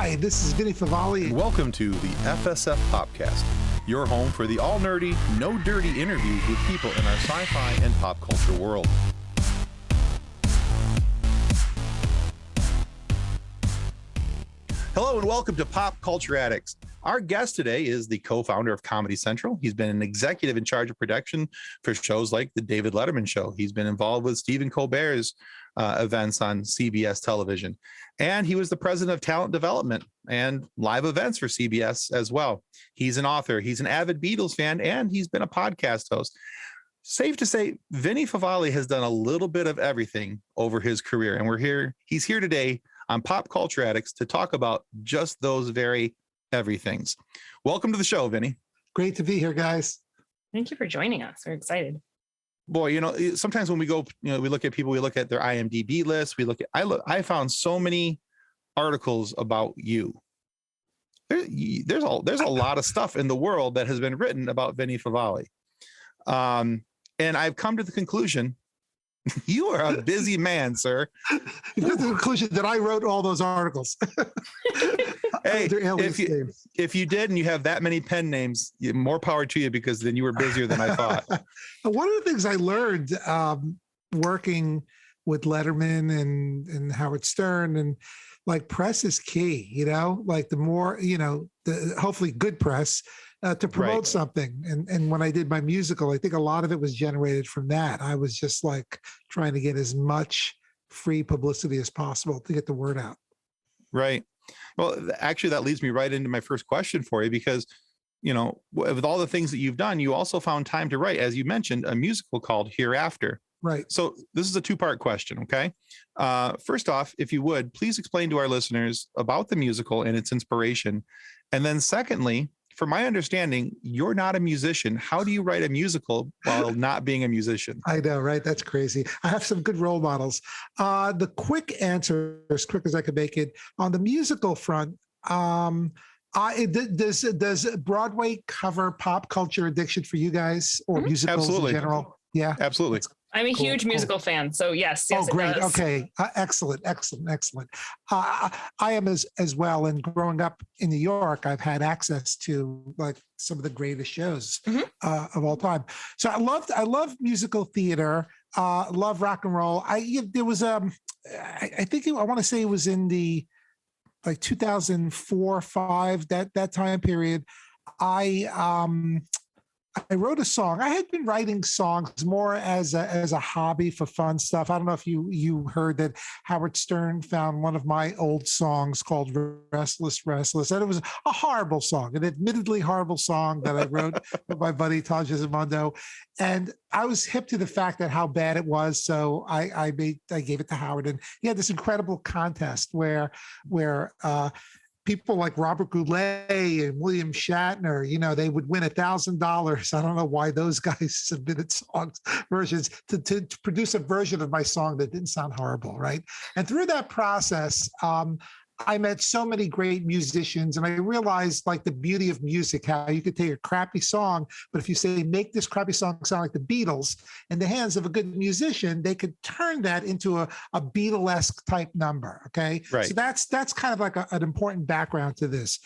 Hi, this is Vinnie Favale. Welcome to the FSF Popcast, your home for the all-nerdy, no-dirty interviews with people in our sci-fi and pop culture world. Hello and welcome to Pop Culture Addicts. Our guest today is the co-founder of Comedy Central. He's been an executive in charge of production for shows like the David Letterman Show. He's been involved with Stephen Colbert's events on CBS television. And he was the president of talent development and live events for CBS as well. He's an author. He's an avid Beatles fan, and he's been a podcast host. Safe to say, Vinnie Favale has done a little bit of everything over his career. And he's here today on Pop Culture Addicts to talk about just those very everythings. Welcome to the show, Vinnie. Great to be here, guys. Thank you for joining us. We're excited. Boy, sometimes when we go, we look at people, we look at their IMDb list. I found so many articles about you. There's a lot of stuff in the world that has been written about Vinnie Favale. And I've come to the conclusion, you are a busy man, sir. You come to the conclusion that I wrote all those articles. Hey, if you did and you have that many pen names, more power to you, because then you were busier than I thought. One of the things I learned working with Letterman and Howard Stern, and like, press is key, like the more, the hopefully good press to promote something. And when I did my musical, I think a lot of it was generated from that. I was just like trying to get as much free publicity as possible to get the word out. Right. Well, actually, that leads me right into my first question for you, because, with all the things that you've done, you also found time to write, as you mentioned, a musical called HereAfter. Right. So this is a two-part question, okay? First off, if you would, please explain to our listeners about the musical and its inspiration. And then secondly, from my understanding, you're not a musician. How do you write a musical while not being a musician? I know, right? That's crazy. I have some good role models. The quick answer, as quick as I could make it, on the musical front, does Broadway cover Pop Culture Addiction for you guys, or musicals Absolutely. In general? Yeah, absolutely. I'm a huge musical fan, so yes. Oh, great. It does. Okay. Excellent. I am as well. And growing up in New York, I've had access to like some of the greatest shows of all time. So I love musical theater. Love rock and roll. I want to say it was in the like 2004, 5, that time period. I wrote a song. I had been writing songs more as a hobby for fun stuff. I don't know if you heard that Howard Stern found one of my old songs called Restless, and it was a horrible song, an admittedly horrible song that I wrote with my buddy Taj Gizmondo. And I was hip to the fact that how bad it was. So I gave it to Howard, and he had this incredible contest where people like Robert Goulet and William Shatner, they would win $1,000. I don't know why those guys submitted versions to produce a version of my song that didn't sound horrible, right? And through that process, I met so many great musicians, and I realized like the beauty of music, how you could take a crappy song, but if you say, make this crappy song sound like the Beatles, in the hands of a good musician, they could turn that into a Beatlesque type number. Okay. Right. So that's kind of like an important background to this.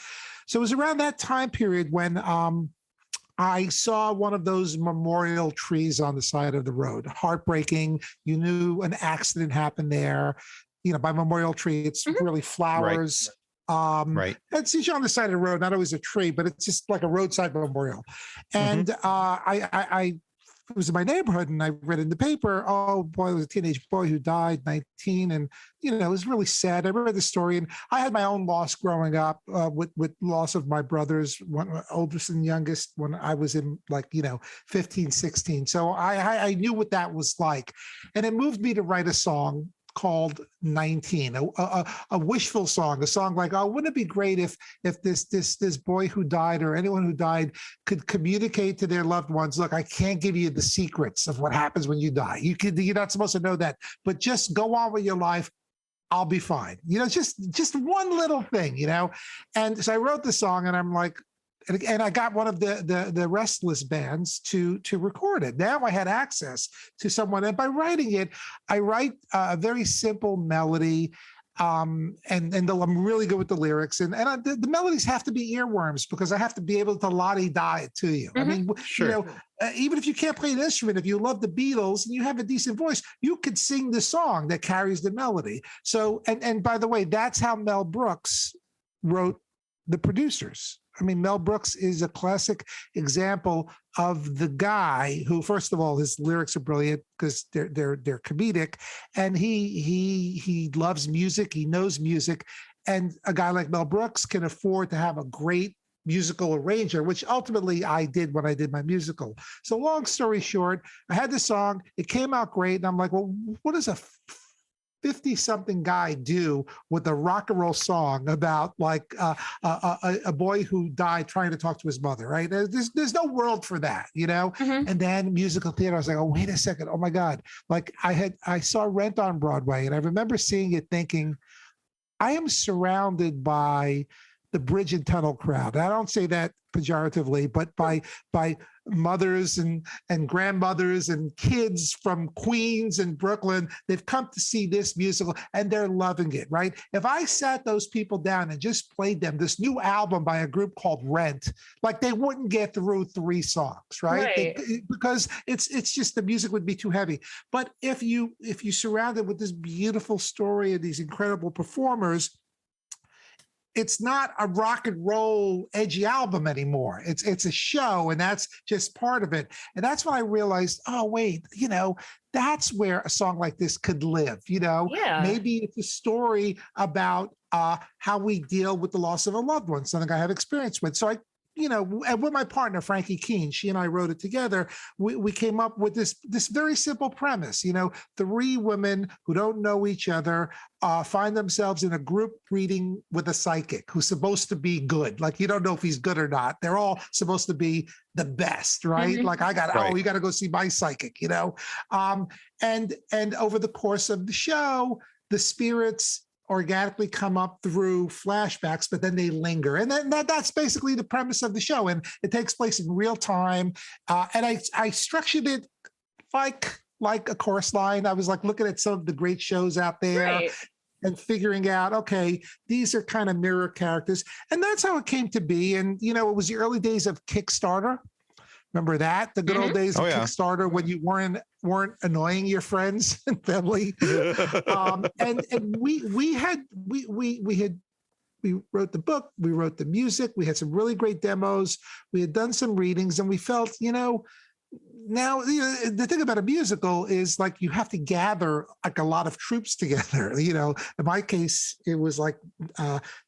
So it was around that time period when I saw one of those memorial trees on the side of the road. Heartbreaking. You knew an accident happened there. By memorial tree, it's really flowers. Right. It's usually on the side of the road, not always a tree, but it's just like a roadside memorial. And I was in my neighborhood, and I read in the paper, oh boy, there was a teenage boy who died, 19, and it was really sad. I read the story, and I had my own loss growing up with loss of my brothers, one oldest and youngest, when I was in 15, 16. So I knew what that was like, and it moved me to write a song called 19, a wishful song, a song like, oh, wouldn't it be great if this boy who died, or anyone who died, could communicate to their loved ones, look, I can't give you the secrets of what happens when you die. You're not supposed to know that, but just go on with your life. I'll be fine. Just one little thing, And so I wrote the song, and I'm like, and I got one of the Restless bands to record it. Now I had access to someone, and by writing it, I write a very simple melody. I'm really good with the lyrics, and the melodies have to be earworms because I have to be able to la-di-da it to you. I mean, Sure. Even if you can't play an instrument, if you love the Beatles and you have a decent voice, you could sing the song that carries the melody. So, and by the way, that's how Mel Brooks wrote The Producers. I mean, Mel Brooks is a classic example of the guy who, first of all, his lyrics are brilliant because they're comedic, and he loves music, he knows music, and a guy like Mel Brooks can afford to have a great musical arranger, which ultimately I did when I did my musical. So long story short, I had the song, it came out great, and I'm like, well, what does a 50-something guy do with a rock and roll song about like a boy who died trying to talk to his mother, right? There's no world for that, And then musical theater, I was like, oh, wait a second. Oh my God. Like I saw Rent on Broadway, and I remember seeing it thinking, I am surrounded by the bridge and tunnel crowd. I don't say that pejoratively, but by mothers and grandmothers and kids from Queens and Brooklyn. They've come to see this musical and they're loving it, right? If I sat those people down and just played them this new album by a group called Rent, like they wouldn't get through 3 songs, right? Because it's just the music would be too heavy. But if you surround it with this beautiful story and these incredible performers, it's not a rock and roll edgy album anymore. It's a show, and that's just part of it. And that's when I realized, oh, wait, that's where a song like this could live. Maybe it's a story about how we deal with the loss of a loved one, something I have experience with. So and with my partner, Frankie Keene, she and I wrote it together. We came up with this very simple premise. 3 women who don't know each other find themselves in a group reading with a psychic who's supposed to be good. Like, you don't know if he's good or not. They're all supposed to be the best, right? Like, you got to go see my psychic, and over the course of the show, the spirits organically come up through flashbacks, but then they linger. And that's basically the premise of the show. And it takes place in real time. And I structured it like a chorus line. I was like looking at some of the great shows out there and figuring out, okay, these are kind of mirror characters. And that's how it came to be. And, it was the early days of Kickstarter. Remember that? The good old days of Kickstarter when you weren't annoying your friends and family. And we wrote the book, we wrote the music, we had some really great demos, we had done some readings, and we felt, now the thing about a musical is like you have to gather like a lot of troops together. In my case, it was like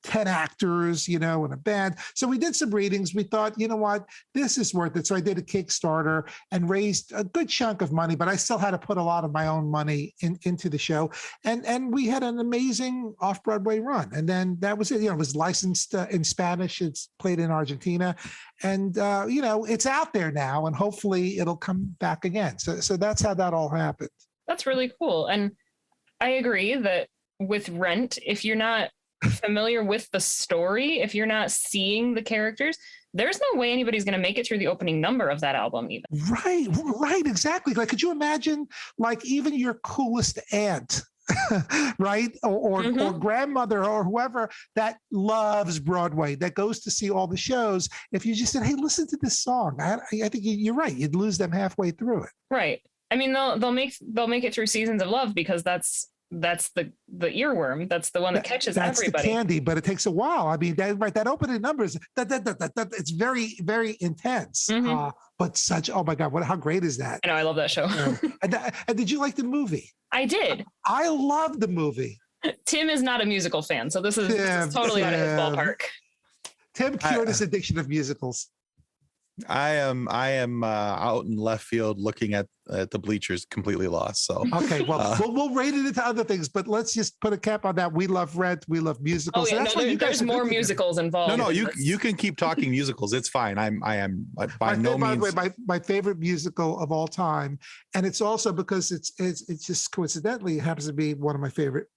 10 actors, and a band. So we did some readings. We thought, you know what, this is worth it. So I did a Kickstarter and raised a good chunk of money, but I still had to put a lot of my own money into the show. And we had an amazing off-Broadway run. And then that was it. It was licensed in Spanish. It's played in Argentina. And, it's out there now, and hopefully it'll come back again. So that's how that all happened. That's really cool. And I agree that with Rent, if you're not familiar with the story, if you're not seeing the characters, there's no way anybody's going to make it through the opening number of that album even. Right, exactly. Like, could you imagine, like, even your coolest aunt, right? Or grandmother or whoever that loves Broadway, that goes to see all the shows. If you just said, hey, listen to this song, I think you're right. You'd lose them halfway through it. Right. I mean, they'll make it through Seasons of Love because that's the earworm. That's the one that catches everybody. That's the candy, but it takes a while. I mean, that opening numbers, it's very, very intense. But oh my God, how great is that? I know, I love that show. And did you like the movie? I did. I love the movie. Tim is not a musical fan, so this is totally out of his ballpark. Tim cured his addiction of musicals. I am out in left field looking at the bleachers, completely lost. So okay, well, we'll rate it into other things, but let's just put a cap on that. We love Rent, we love musicals. Oh yeah, there's more musicals involved. No, you can keep talking musicals. It's fine. I am by no means. By the way, my favorite musical of all time, and it's also because it's just coincidentally it happens to be one of my favorite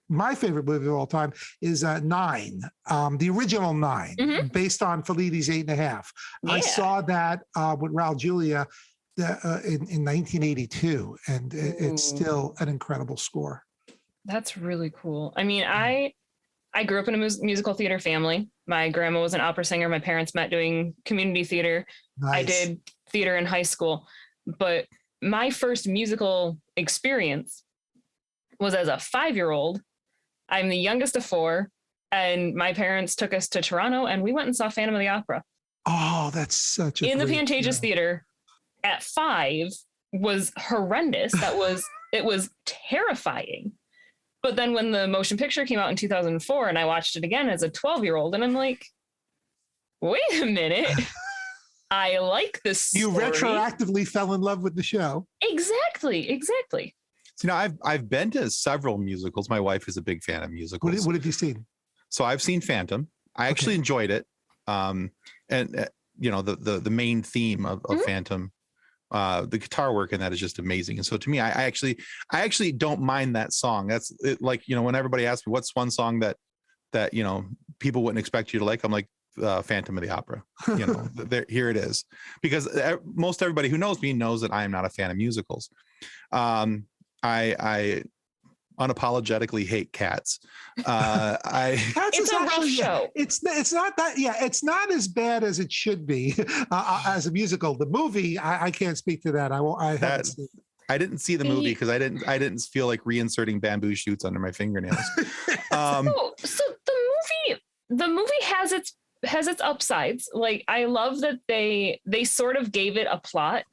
movie of all time is 9, the original 9, based on Fellini's 8.5. Yeah. I saw that with Raul Julia in 1982, and it's still an incredible score. That's really cool. I mean, I I grew up in a musical theater family. My grandma was an opera singer. My parents met doing community theater. Nice. I did theater in high school, but my first musical experience was as a 5-year-old. I'm the youngest of 4, and my parents took us to Toronto, and we went and saw Phantom of the Opera. Oh, that's such a in the Pantages Theater at 5 was horrendous. It was terrifying. But then when the motion picture came out in 2004 and I watched it again as a 12-year-old, and I'm like, wait a minute. I like this story. You retroactively fell in love with the show. Exactly. So, I've been to several musicals. My wife is a big fan of musicals. What have you seen? So I've seen Phantom. I actually enjoyed it. And the main theme of Phantom, the guitar work in that is just amazing. And so to me, I actually don't mind that song. That's it, like, when everybody asks me what's one song that people wouldn't expect you to like, I'm like, Phantom of the Opera. Here it is. Because most everybody who knows me knows that I am not a fan of musicals. I unapologetically hate Cats. Cats it's is a actually, rough show. It's not that. Yeah, it's not as bad as it should be as a musical. The movie, I can't speak to that. I haven't seen it. I didn't see the movie because I didn't feel like reinserting bamboo shoots under my fingernails. So the movie has its upsides. Like, I love that they sort of gave it a plot.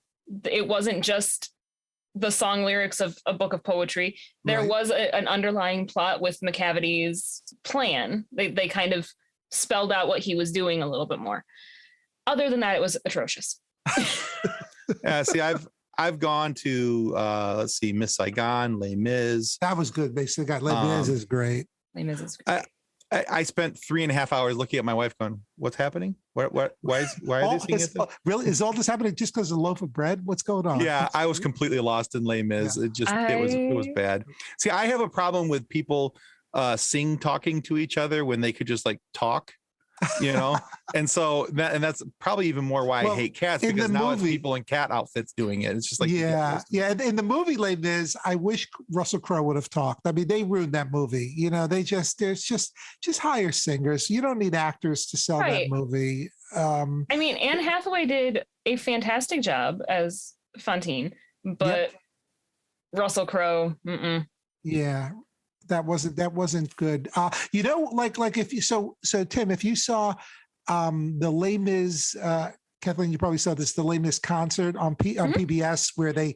It wasn't just the song lyrics of a book of poetry. There was an underlying plot with McCavity's plan. They kind of spelled out what he was doing a little bit more. Other than that, it was atrocious. Yeah, see, I've gone to let's see, Miss Saigon, Les Mis. That was good. Basically, Les Mis is great. Les Mis is great. I spent 3.5 hours looking at my wife going, what's happening? Why are they singing it? Really? Is all this happening just because of a loaf of bread? What's going on? Yeah, I was completely lost in Les Mis. Yeah. It was bad. See, I have a problem with people talking to each other when they could just like talk, and so that's probably even more why I hate Cats, because now it's people in cat outfits doing it. It's just like, yeah. In the movie Les Mis, I wish Russell Crowe would have talked. I mean, they ruined that movie. There's just hire singers. You don't need actors to sell that movie. I mean, Anne Hathaway did a fantastic job as Fantine, but Russell Crowe, yeah. That wasn't good. Like if you so Tim, if you saw the Les Mis, Kathleen, you probably saw this, the Les Mis concert on PBS where they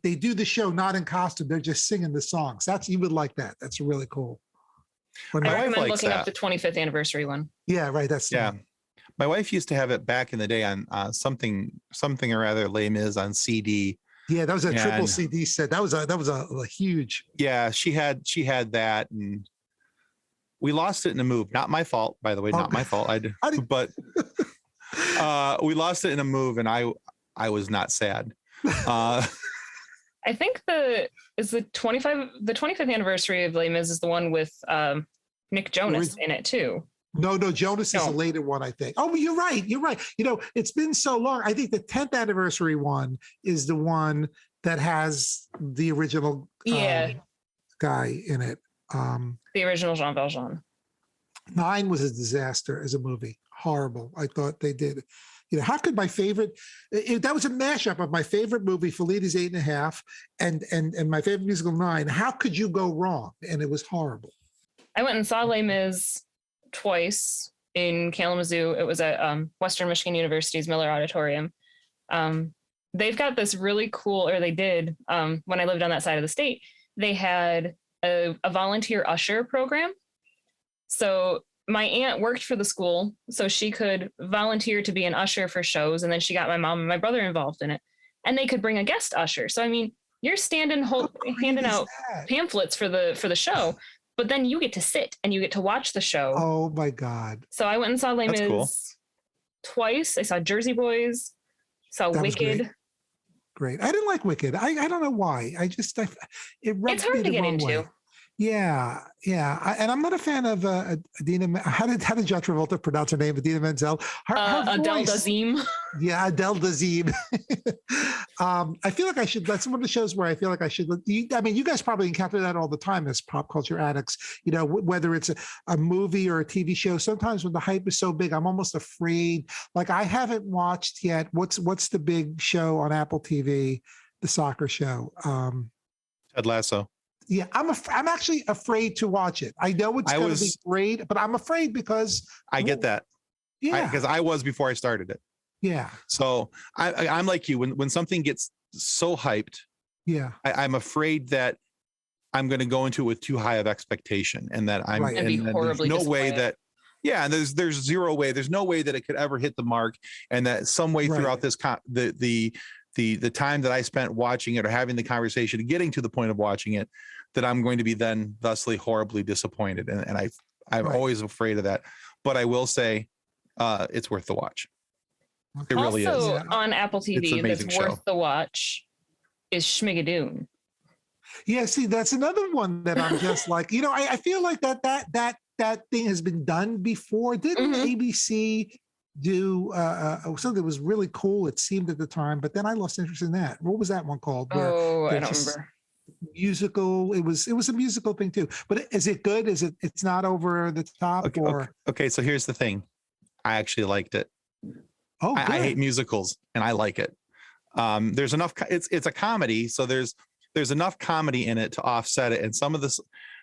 do the show not in costume, they're just singing the songs. You would like that. That's really cool. I recommend looking up the 25th anniversary one. Yeah, right. My wife used to have it back in the day on something or other Les Mis on CD. Yeah, that was a triple CD set. That was a huge. Yeah, she had that, and we lost it in a move. Not my fault, by the way. Not my fault. But we lost it in a move, and I was not sad. I think the 25th anniversary of Les Mis is the one with Nick Jonas in it too. No, Jonas is a later one, I think. Oh, you're right. It's been so long. I think the 10th anniversary one is the one that has the original guy in it. The original Jean Valjean. 9 was a disaster as a movie. Horrible. I thought they did. How could my favorite? That was a mashup of my favorite movie, Fellini's 8.5, and my favorite musical 9. How could you go wrong? And it was horrible. I went and saw Les Mis twice in Kalamazoo. It was at Western Michigan University's Miller Auditorium. They've got this really cool, or they did, when I lived on that side of the state, they had a volunteer usher program. So my aunt worked for the school, so she could volunteer to be an usher for shows, and then she got my mom and my brother involved in it, and they could bring a guest usher. So I mean, you're handing out pamphlets for the show, but then you get to sit and you get to watch the show. Oh my God. So I went and saw Les Mis twice. I saw Jersey Boys, saw Wicked. Great. I didn't like Wicked. I don't know why. It's hard to get into. And I'm not a fan of Adina. How did John Travolta pronounce her name? Adina Menzel. Her Adele voice. Dazeem. Yeah, Adele Dazeem. I feel like I should. That's one of the shows where I feel like I should. I mean, you guys probably encounter that all the time as pop culture addicts. You know, whether it's a movie or a TV show. Sometimes when the hype is so big, I'm almost afraid. Like I haven't watched yet. What's the big show on Apple TV? The soccer show. Ted Lasso. Yeah, I'm actually afraid to watch it. I know it's going to be great, but I'm afraid because I get that. Yeah, because I was before I started it. Yeah. So I'm like you. When something gets so hyped, yeah, I'm afraid that I'm going to go into it with too high of expectation, and that I'm and be horribly there's no way disappointed. that. Yeah, and there's zero way. There's no way that it could ever hit the mark, and that some way throughout this the time that I spent watching it or having the conversation and getting to the point of watching it, that I'm going to be then thusly horribly disappointed. And I'm always afraid of that. But I will say it's worth the watch. It really is. Also on Apple TV that's show. worth the watch is Schmigadoon. Yeah, see, that's another one that I'm just like, you know, I feel like that thing has been done before. Didn't ABC do something that was really cool, it seemed at the time, but then I lost interest in that. What was that one called? I don't remember. Musical. It was a musical thing too. But is it good? It's not over the top? Okay, so here's the thing. I actually liked it. Oh, I hate musicals and I like it. There's enough, it's a comedy, so there's enough comedy in it to offset it. And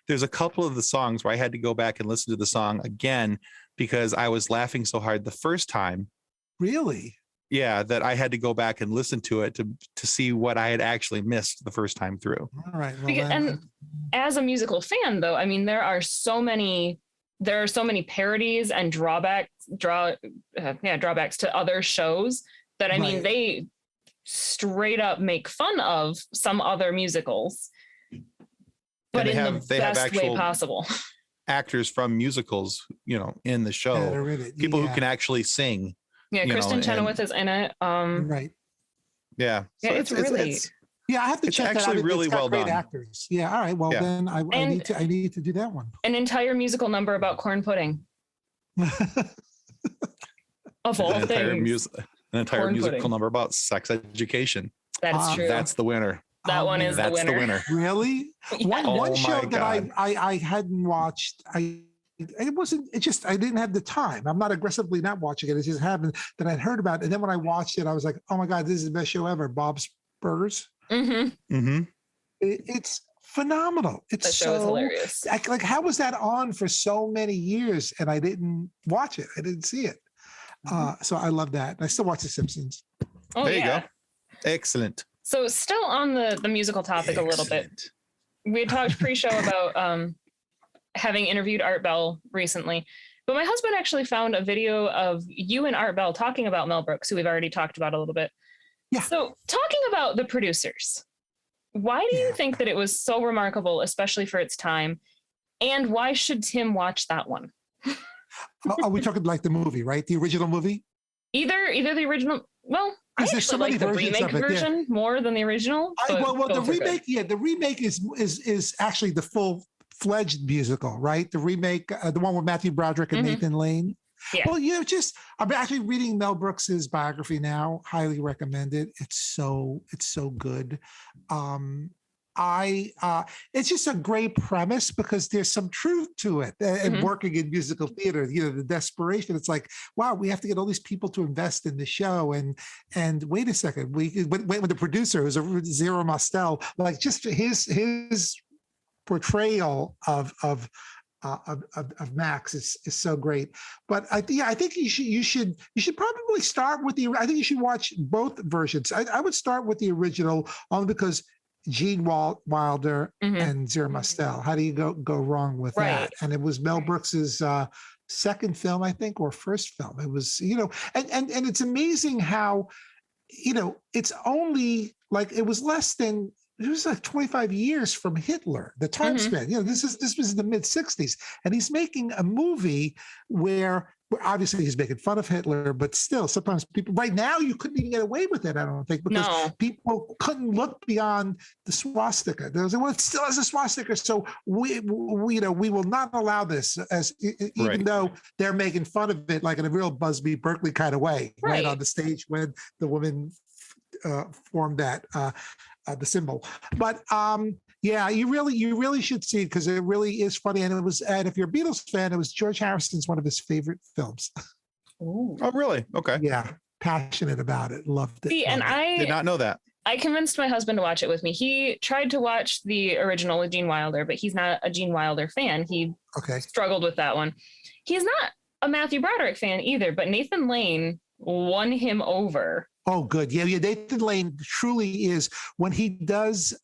there's a couple of the songs where I had to go back and listen to the song again because I was laughing so hard the first time. Really? Yeah, that I had to go back and listen to it to see what I had actually missed the first time through. All right. Well, and as a musical fan, though, I mean, there are so many parodies and drawbacks to other shows that I mean, they straight up make fun of some other musicals, but in the best way possible. Actors from musicals, you know, in the show, people who can actually sing. Yeah, Kristen Chenoweth is in it. Right. Yeah. Yeah, So it's really. Yeah, I have to check. Actually, really well great done. Actors. Yeah. All right. Well, then I need to do that one. An entire musical number about corn pudding. Of all things. An entire Corn musical pudding. number about sex education. That's true. That's the winner. That one is That's the winner. Really? Yeah. One show my that God. I hadn't watched. I didn't have the time. I'm not aggressively not watching it. It just happened that I'd heard about it. And then when I watched it, I was like, oh my God, this is the best show ever. Bob's Burgers. Mm-hmm. Mm-hmm. It's phenomenal. It's That show is hilarious. Like, how was that on for so many years and I didn't watch it? I didn't see it. So I love that. I still watch The Simpsons. Oh, There you yeah. go. Excellent. So still on the musical topic a little bit. We had talked pre-show about having interviewed Art Bell recently, but my husband actually found a video of you and Art Bell talking about Mel Brooks, who we've already talked about a little bit. Yeah. So talking about the producers, why do you think that it was so remarkable, especially for its time? And why should Tim watch that one? Are we talking like the movie, right? The original movie? Either the original, well, I There's so actually many like the versions remake of it, yeah. version more than the original. but Well, the both are good. remake, the remake is actually the full-fledged musical, right? The remake, the one with Matthew Broderick and Nathan Lane. Yeah. Well, I'm actually reading Mel Brooks's biography now. Highly recommend it. It's so good. It's just a great premise because there's some truth to it. And working in musical theater, the desperation. It's like, wow, we have to get all these people to invest in the show. And wait a second, when the producer was Zero Mostel, like just his portrayal of Max is so great. But I think you should probably start with I think you should watch both versions. I would start with the original only because Gene Wilder and Zero Mostel. How do you go wrong with that? And it was Mel Brooks's second film, I think, or first film. It was, and it's amazing how, it's only like it was like 25 years from Hitler, the time span. This was in the mid 60s, and he's making a movie where obviously he's making fun of Hitler, but still, sometimes people right now you couldn't even get away with it. I don't think because people couldn't look beyond the swastika. They was, well, it still has a swastika, so we will not allow this. Even though they're making fun of it like in a real Busby Berkeley kind of way, right on the stage when the woman formed that the symbol, but. Yeah, you really should see it because it really is funny. And if you're a Beatles fan, it was George Harrison's one of his favorite films. Ooh. Oh, really? Okay. Yeah, passionate about it, loved it. See, and I did not know that. I convinced my husband to watch it with me. He tried to watch the original with Gene Wilder, but he's not a Gene Wilder fan. He struggled with that one. He's not a Matthew Broderick fan either, but Nathan Lane won him over. Oh, good. Yeah, Nathan Lane truly is when he does.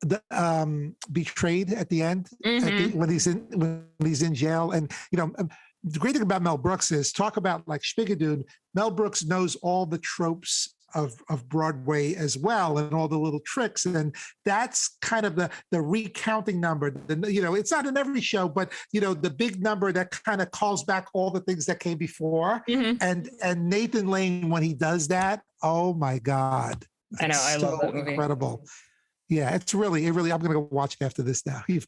The Betrayed at the end when he's in jail, and the great thing about Mel Brooks is talk about like Spigadoon. Mel Brooks knows all the tropes of Broadway as well and all the little tricks, and that's kind of the recounting number. It's not in every show, but the big number that kind of calls back all the things that came before. And Nathan Lane, when he does that, oh my God, I know, I love that movie. Incredible. Yeah, it's really. I'm going to go watch it after this now. You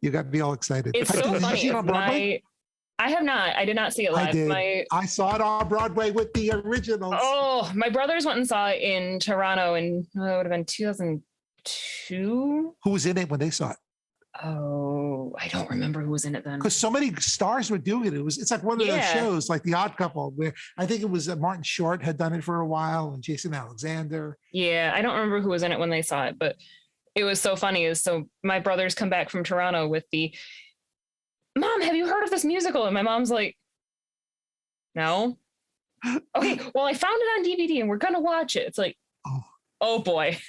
got me all excited. It's so funny. I have not. I did not see it live. I saw it on Broadway with the originals. Oh, my brothers went and saw it in Toronto in it would have been 2002. Who was in it when they saw it? Oh, I don't remember who was in it then. Because so many stars were doing it. It's like one of those shows, like The Odd Couple, where I think it was Martin Short had done it for a while, and Jason Alexander. Yeah, I don't remember who was in it when they saw it, but it was so funny. So my brothers come back from Toronto with the, Mom, have you heard of this musical? And my mom's like, no. Okay, well, I found it on DVD and we're gonna watch it. It's like, oh boy.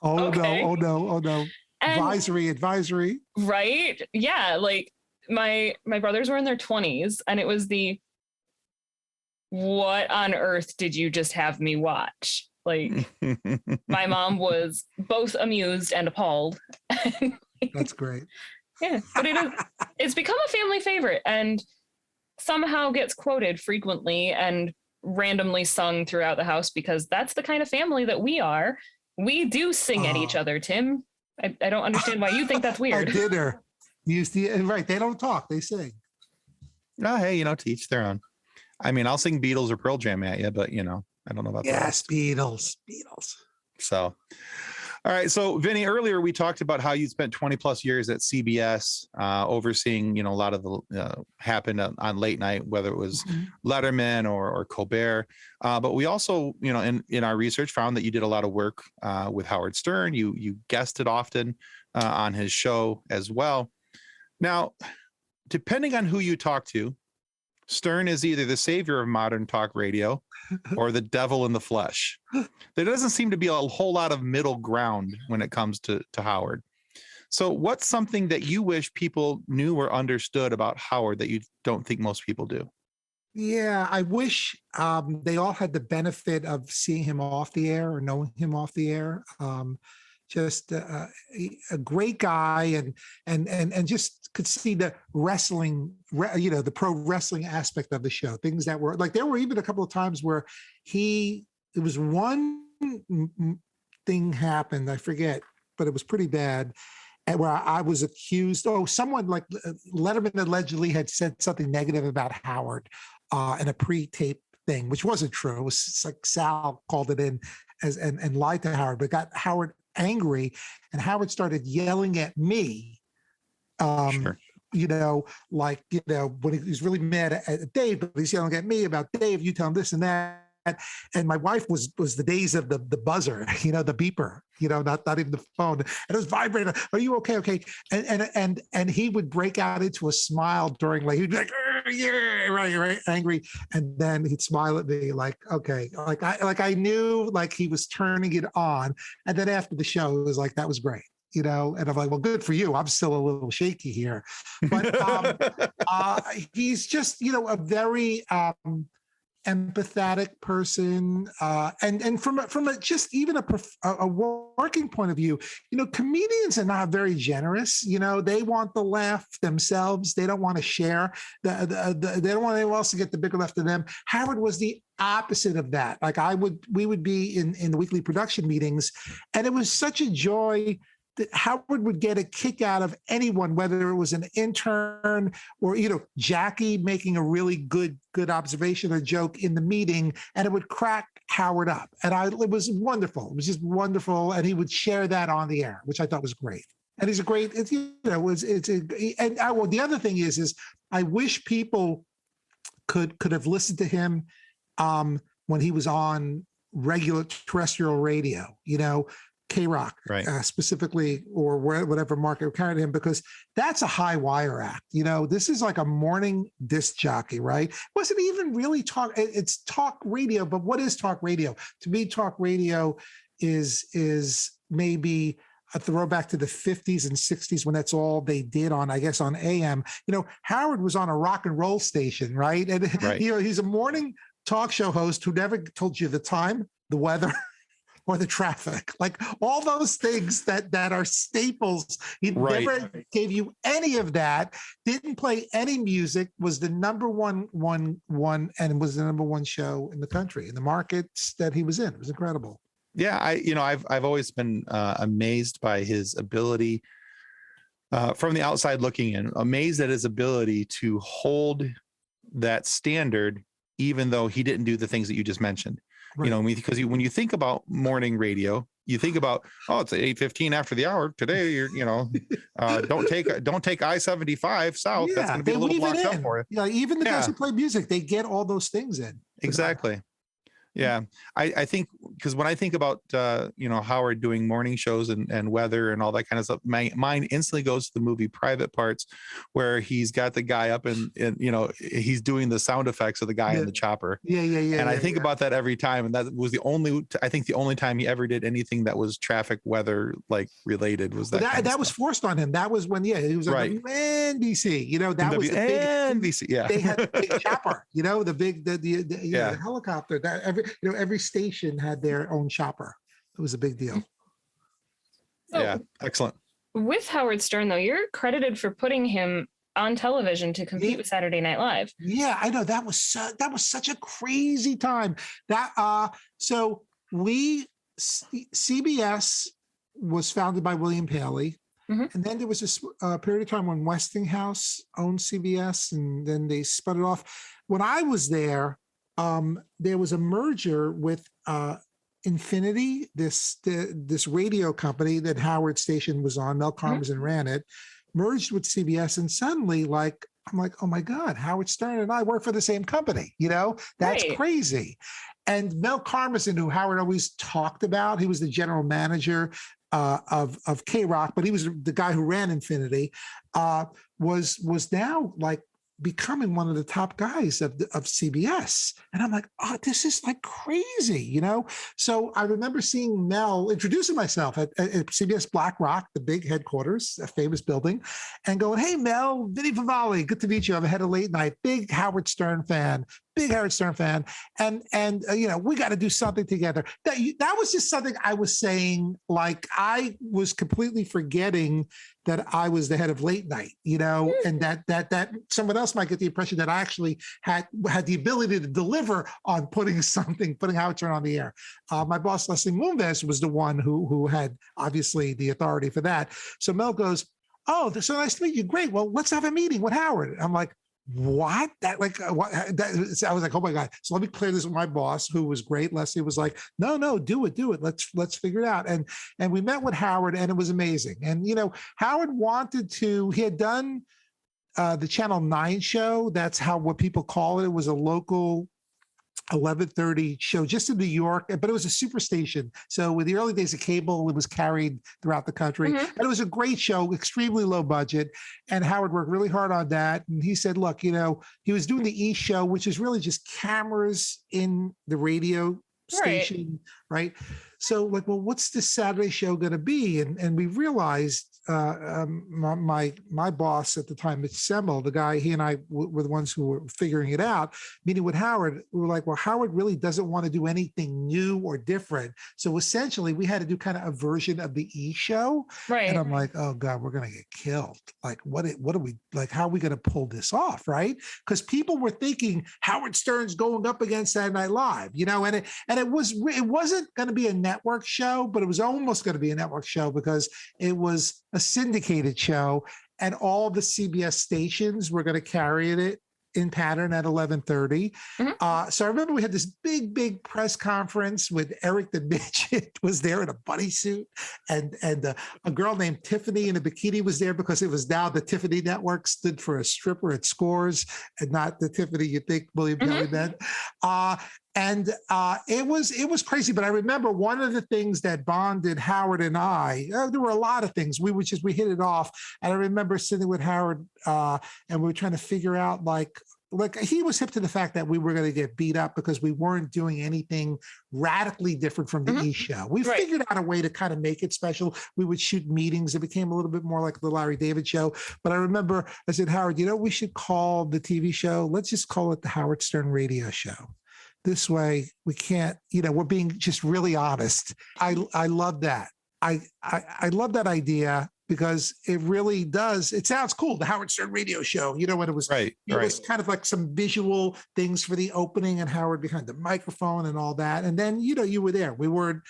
Oh okay. No, oh no. And, advisory. Right? Yeah, like my brothers were in their 20s, and it was what on earth did you just have me watch? Like, my mom was both amused and appalled. That's great. Yeah, but it's become a family favorite and somehow gets quoted frequently and randomly sung throughout the house because that's the kind of family that we are. We do sing at each other, Tim. I don't understand why you think that's weird. At dinner. Right, they don't talk, they sing. Oh, hey, to each their own. I mean, I'll sing Beatles or Pearl Jam at you, but, I don't know about that. Yes, Beatles. So, all right. So, Vinnie, earlier we talked about how you spent 20 plus years at CBS overseeing, a lot of the happened on late night, whether it was Letterman or Colbert. But we also, in our research found that you did a lot of work with Howard Stern. You guested often on his show as well. Now, depending on who you talk to, Stern is either the savior of modern talk radio or the devil in the flesh. There doesn't seem to be a whole lot of middle ground when it comes to Howard. So what's something that you wish people knew or understood about Howard that you don't think most people do? Yeah, I wish they all had the benefit of seeing him off the air or knowing him off the air. Just a great guy and just could see the wrestling, the pro wrestling aspect of the show. Things that were like, there were even a couple of times where it was one thing happened, I forget, but it was pretty bad. And where I was accused, someone like Letterman allegedly had said something negative about Howard in a pre-tape thing, which wasn't true. It was like Sal called it in and lied to Howard, but got Howard angry, and Howard started yelling at me. Sure. When he was really mad at Dave, but he's yelling at me about Dave, you tell him this and that. And my wife was the days of the buzzer, the beeper, not even the phone. And it was vibrating. Are you okay? Okay. And he would break out into a smile during, he'd be like, yeah, right, angry. And then he'd smile at me like, okay. I knew he was turning it on. And then after the show, it was like, that was great. And I'm like, well, good for you. I'm still a little shaky here. But he's just, a very empathetic person, and from a just even a working point of view, comedians are not very generous. They want the laugh themselves. They don't want to share. They don't want anyone else to get the bigger laugh than them. Howard was the opposite of that. Like we would be in the weekly production meetings, and it was such a joy that Howard would get a kick out of anyone, whether it was an intern or, Jackie making a really good observation or joke in the meeting, and it would crack Howard up. And it was wonderful. It was just wonderful. And he would share that on the air, which I thought was great. And he's a great, the other thing is I wish people could have listened to him when he was on regular terrestrial radio, K-Rock, right. Specifically, or whatever market carried him, because that's a high wire act. This is like a morning disc jockey, right? Wasn't even really talk. It's talk radio, but what is talk radio? To me, talk radio is maybe a throwback to the 50s and 60s when that's all they did on AM. Howard was on a rock and roll station, right? And right. He's a morning talk show host who never told you the time, the weather, or the traffic, like all those things that are staples. He right. never gave you any of that, didn't play any music, was the number one, and was the number one show in the country, in the markets that he was in. It was incredible. Yeah, I've always been amazed by his ability from the outside looking in, amazed at his ability to hold that standard, even though he didn't do the things that you just mentioned. Right. Because when you think about morning radio, you think about, it's 8:15 after the hour today. Don't take I-75 south. Yeah, that's going to be a little blocked up for you. Yeah, even the guys who play music, they get all those things in. Exactly. Yeah, I think because when I think about Howard doing morning shows and weather and all that kind of stuff, my mind instantly goes to the movie Private Parts, where he's got the guy up and he's doing the sound effects of the guy in the chopper. Yeah. And I think about that every time, and that was the only time he ever did anything that was traffic weather like related was that. That was forced on him. That was when he was on NBC. That was the big NBC. Yeah, they had the big chopper. The big the helicopter. That every station had their own chopper. It was a big deal. Yeah, excellent. With Howard Stern, though, you're credited for putting him on television to compete with Saturday Night Live. Yeah, I know that was such a crazy time. So CBS was founded by William Paley. Mm-hmm. And then there was this period of time when Westinghouse owned CBS, and then they spun it off. When I was there was a merger with Infinity, this radio company that Howard Station was on. Mel Karmazin ran it, merged with CBS, and suddenly, I'm like, oh my God, Howard Stern and I work for the same company. That's crazy. And Mel Karmazin, who Howard always talked about, he was the general manager of K-Rock, but he was the guy who ran Infinity, was now becoming one of the top guys of CBS. And I'm like, this is crazy, So I remember seeing Mel, introducing myself at CBS Black Rock, the big headquarters, a famous building, and going, hey, Mel, Vinnie Favale, good to meet you. I've had a late night, big Howard Stern fan. And we got to do something together. That was just something I was saying, I was completely forgetting that I was the head of late night, and that someone else might get the impression that I actually had the ability to deliver on putting Howard Stern on the air. My boss, Leslie Moonves, was the one who had obviously the authority for that. So Mel goes, oh, so nice to meet you. Great. Well, let's have a meeting with Howard. I'm like, what? I was like, oh my God. So let me clear this with my boss, who was great. Leslie was like, no, do it. Let's figure it out. And we met with Howard, and it was amazing. And, Howard he had done the Channel 9 show. That's what people call it. It was a local 11:30 show just in New York, but it was a super station. So with the early days of cable, it was carried throughout the country. Mm-hmm. And it was a great show, extremely low budget. And Howard worked really hard on that. And he said, look, he was doing the E show, which is really just cameras in the radio station, right? So like, well, what's this Saturday show going to be? And we realized my boss at the time, Mitch Semmel, the guy, he and I were the ones who were figuring it out, meeting with Howard. We were like, well, Howard really doesn't want to do anything new or different. So essentially we had to do kind of a version of the E show. Right. And I'm like, oh God, we're going to get killed. Like, what are we, like, how are we going to pull this off? Right. Because people were thinking Howard Stern's going up against Saturday Night Live, you know, and it wasn't going to be a network show, but it was almost going to be a network show because it was a syndicated show and all the CBS stations were going to carry it in pattern at 11:30. So I remember we had this big press conference with Eric the Midget was there in a bunny suit, and a girl named Tiffany in a bikini was there because it was now the Tiffany Network stood for a stripper at Scores and not the Tiffany you think William Kelly meant. And it was crazy. But I remember one of the things that bonded Howard and I, there were a lot of things. We hit it off. And I remember sitting with Howard and we were trying to figure out like he was hip to the fact that we were going to get beat up because we weren't doing anything radically different from the E show. We figured out a way to kind of make it special. We would shoot meetings. It became a little bit more like the Larry David show. But I remember I said, Howard, we should call the TV show, let's just call it the Howard Stern Radio Show. This way we can't, we're being just really honest. I love that. I love that idea because it really does. It sounds cool. The Howard Stern Radio Show, when it was, it was kind of like some visual things for the opening and Howard behind the microphone and all that. And then, you were there. We weren't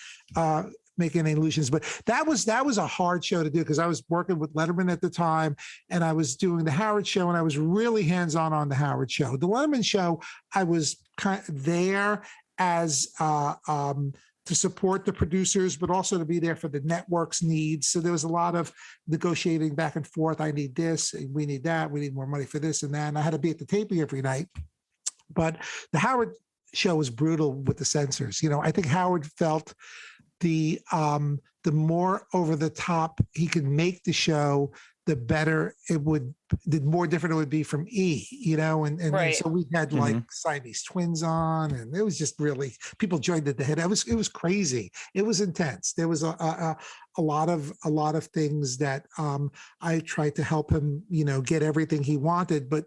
making any illusions, but that was a hard show to do because I was working with Letterman at the time and I was doing the Howard Show and I was really hands-on on the Howard Show. The Letterman Show, I was kind of there as to support the producers, but also to be there for the network's needs. So there was a lot of negotiating back and forth. I need this, we need that, we need more money for this and that. And I had to be at the taping every night. But the Howard Show was brutal with the censors. I think Howard felt the more over the top he could make the show, the better it would, the more different it would be from E, and so we had like Siamese twins on, and it was just really, people joined at the head. It was crazy. It was intense. There was a lot of things that I tried to help him, get everything he wanted. But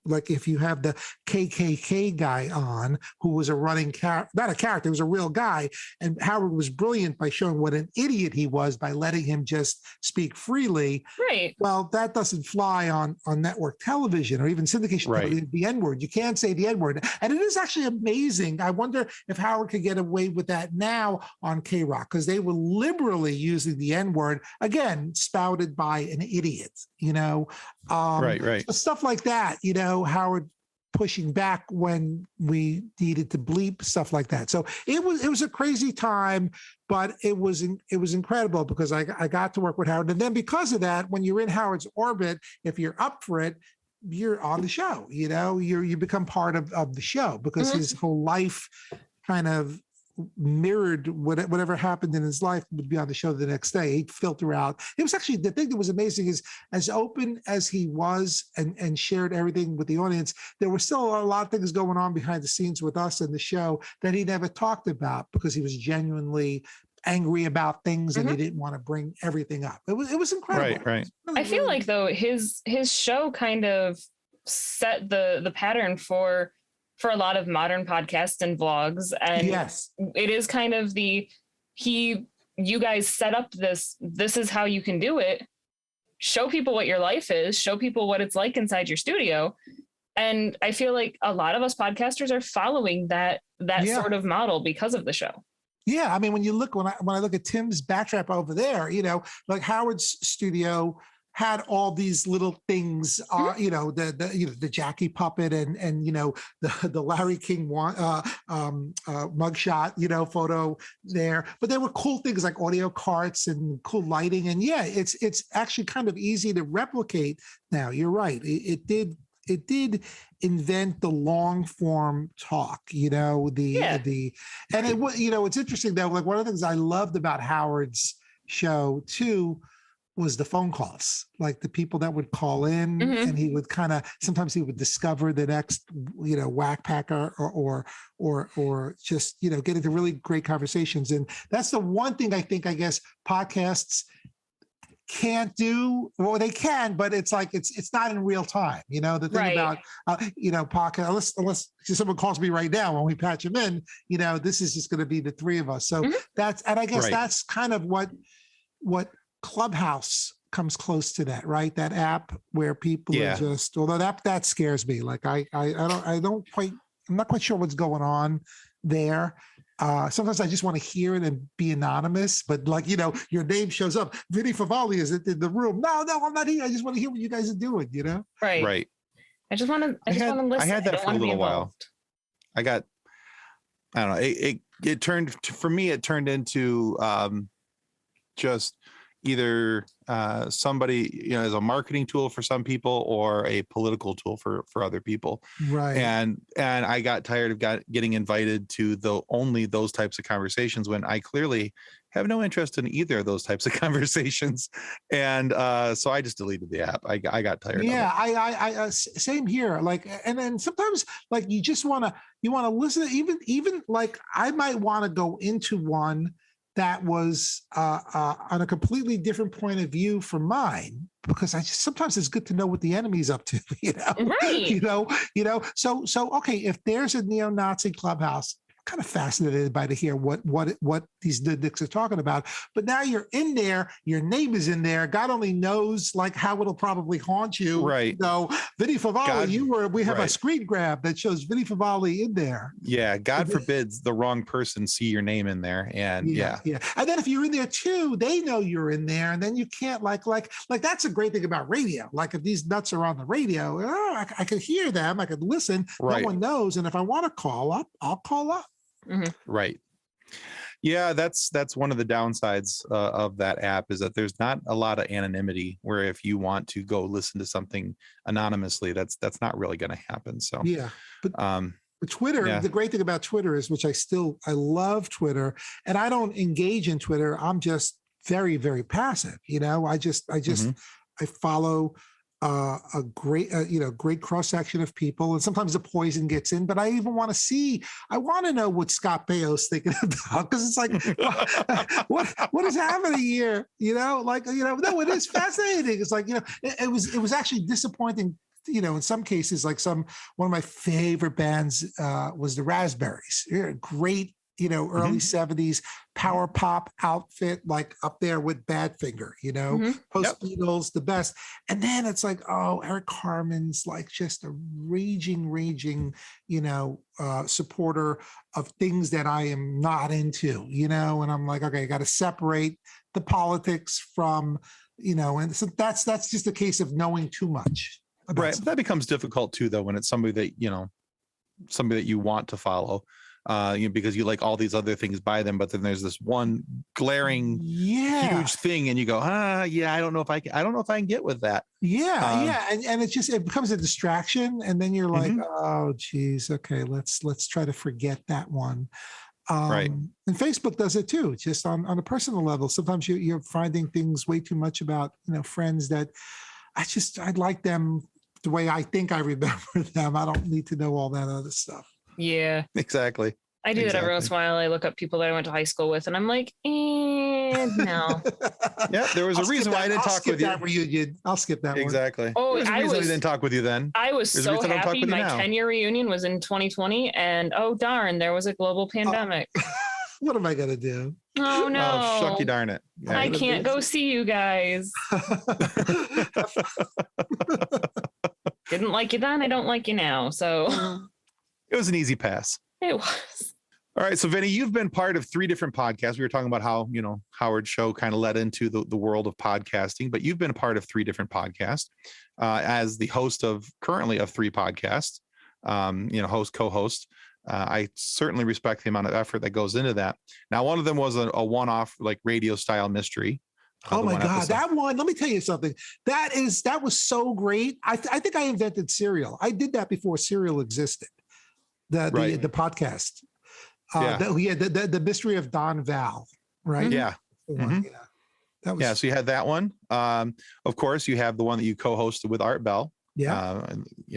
like if you have the KKK guy on, who was a running not a character, it was a real guy, and Howard was brilliant by showing what an idiot he was by letting him just speak freely. Right. Well, that doesn't fly on network television or even syndication television, the N-word. You can't say the N-word. And it is actually amazing. I wonder if Howard could get away with that now on K-Rock, because they were liberally using the N-word, again, spouted by an idiot, So stuff like that, Howard pushing back when we needed to bleep, stuff like that. So it was a crazy time, but it was incredible because I got to work with Howard. And then because of that, when you're in Howard's orbit, if you're up for it, you're on the show, you become part of the show because his whole life kind of mirrored whatever happened in his life would be on the show the next day. He'd filter out. It was actually, the thing that was amazing is as open as he was and shared everything with the audience, there were still a lot of things going on behind the scenes with us in the show that he never talked about because he was genuinely angry about things and he didn't want to bring everything up. It was incredible. Right. I feel like though his show kind of set the pattern for a lot of modern podcasts and vlogs. And it is kind of you guys set up this is how you can do it. Show people what your life is, show people what it's like inside your studio. And I feel like a lot of us podcasters are following that sort of model because of the show. Yeah. I mean, when I look at Tim's Backtrap over there, like Howard's studio had all these little things, the Jackie puppet and the Larry King mugshot, photo there. But there were cool things like audio carts and cool lighting, and it's actually kind of easy to replicate now. You're right. It did invent the long form talk, and it was, it's interesting though. Like one of the things I loved about Howard's show too was the phone calls, like the people that would call in, Mhm. and he would sometimes he would discover the next, whack packer, or just, get into really great conversations. And that's the one thing I guess podcasts can't do. Well, they can, but it's like it's not in real time. The thing Right. about podcast, unless someone calls me right now when we patch them in, this is just going to be the three of us. So and I guess that's kind of what Clubhouse comes close to that, right? That app where people are just, although that scares me. Like I'm not quite sure what's going on there. Sometimes I just want to hear it and be anonymous, but your name shows up. Vinnie Favale is in the room. No, I'm not here. I just want to hear what you guys are doing, Right. I just want to listen. I had that for a little while. I don't know. It turned into just either somebody, as a marketing tool for some people or a political tool for other people. Right. And I got tired of getting invited to only those types of conversations when I clearly have no interest in either of those types of conversations. And so I just deleted the app. I got tired of it. Yeah, I same here. Like, and then sometimes like you want to listen to even like I might want to go into one that was on a completely different point of view from mine, because sometimes it's good to know what the enemy's up to, Right. So okay, if there's a neo-Nazi clubhouse, I'm kind of fascinated by to hear what these dicks are talking about. But now you're in there, your name is in there. God only knows like how it'll probably haunt you. Right. Vinnie Favale, we have a screen grab that shows Vinnie Favale in there. Yeah. God forbids the wrong person see your name in there. And yeah. And then if you're in there too, they know you're in there, and then you can't like that's a great thing about radio. Like if these nuts are on the radio, I could hear them, I could listen. Right. No one knows. And if I want to call up, I'll call up. Mm-hmm. Right. Yeah, that's one of the downsides of that app, is that there's not a lot of anonymity, where if you want to go listen to something anonymously, that's not really going to happen. So but Twitter, the great thing about Twitter is, which I love Twitter, and I don't engage in Twitter. I'm just very, very passive. I follow a great, great cross section of people, and sometimes the poison gets in. But I even want to know what Scott Baio's thinking about, because it's like, what is happening here? No, it is fascinating. It's like, it was actually disappointing. In some cases, like one of my favorite bands was the Raspberries. Great, early 70s power pop outfit, like up there with Badfinger, post Beatles, the best. And then it's like, Eric Carmen's like just a raging, supporter of things that I am not into, and I'm like, okay, I got to separate the politics from, and so that's just a case of knowing too much. Right. But that becomes difficult too, though, when it's somebody that you want to follow, because you like all these other things by them, but then there's this one glaring huge thing, and you go, I don't know if I can get with that. And it becomes a distraction, and then you're like, oh geez, okay, let's try to forget that one. Right. And Facebook does it too, just on a personal level. Sometimes you're finding things way too much about friends that I like them the way I think I remember them. I don't need to know all that other stuff. Yeah, exactly. I do that every once in a while. I look up people that I went to high school with, and I'm like, no. Yeah, there was a reason why I didn't talk with you. That reunion. I'll skip that exactly. one. Oh, I didn't talk with you then. I was so happy. My 10-year reunion was in 2020, and oh darn, there was a global pandemic. What am I gonna do? Oh no! Oh, shucky darn it! Yeah, I can't go see you guys. Didn't like you then. I don't like you now. So it was an easy pass. It was. All right. So Vinnie, you've been part of 3 different podcasts. We were talking about how, Howard's show kind of led into the world of podcasting, but you've been a part of 3 different podcasts as the host currently of 3 podcasts, host, co-host. I certainly respect the amount of effort that goes into that. Now, one of them was a one-off like radio style mystery. Oh my God, that one, let me tell you something. That was so great. I think I invented Serial. I did that before Serial existed. The podcast. The mystery of Don Val, right? Yeah. That was Yeah, so you had that one. Of course, you have the one that you co-hosted with Art Bell. Yeah.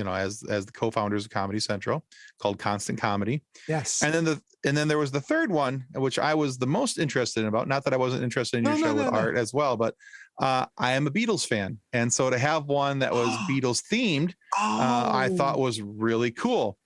As the co-founders of Comedy Central, called Constant Comedy. Yes. And then there was the third one, which I was the most interested in about. Not that I wasn't interested in your show with Art as well, but I am a Beatles fan, and so to have one that was Beatles themed, I thought was really cool.